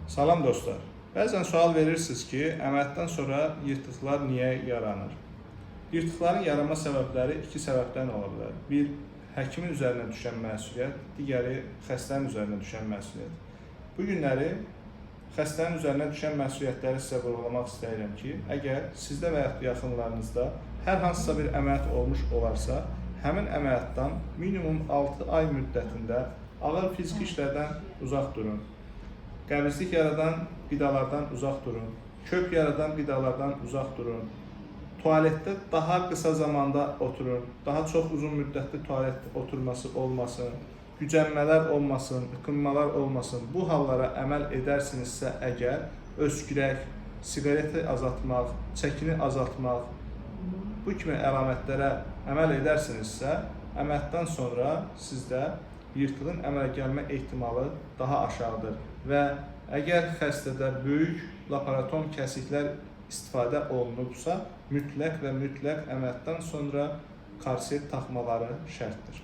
Salam dostlar. Bəzən sual verirsiniz ki, əməliyyatdan sonra yırtıqlar niyə yaranır? Yırtıqların yaranma səbəbləri iki səbəbdən ola bilər. Bir, həkimin üzərinə düşən məsuliyyət, digəri xəstənin üzərinə düşən məsuliyyət. Bu günləri xəstənin üzərinə düşən məsuliyyətləri sizə vurğulamaq istəyirəm ki, əgər sizdə və yaxud yaxınlarınızda hər hansısa bir əməliyyat olmuş olarsa, həmin əməliyyatdan minimum 6 ay müddətində ağır fiziki işlərdən uzaq durun. Qəbizlik yaradan qidalardan uzaq durun, kök yaradan qidalardan uzaq durun, tualetdə daha qısa zamanda oturun, daha çox uzun müddətli tualet oturması olmasın, gücənmələr olmasın, ıkınmalar olmasın. Bu hallara əməl edərsinizsə əgər, öskürək, siqareti azaltmaq, çəkini azaltmaq, bu kimi əlamətlərə əməl edərsinizsə, əməliyyatdan sonra sizdə yırtığın əmələ gəlmə ehtimalı daha aşağıdır və əgər xəstədə böyük laparotom kəsiklər istifadə olunubsa, mütləq və mütləq əməliyyatdan sonra korset taxmaları şərtdir.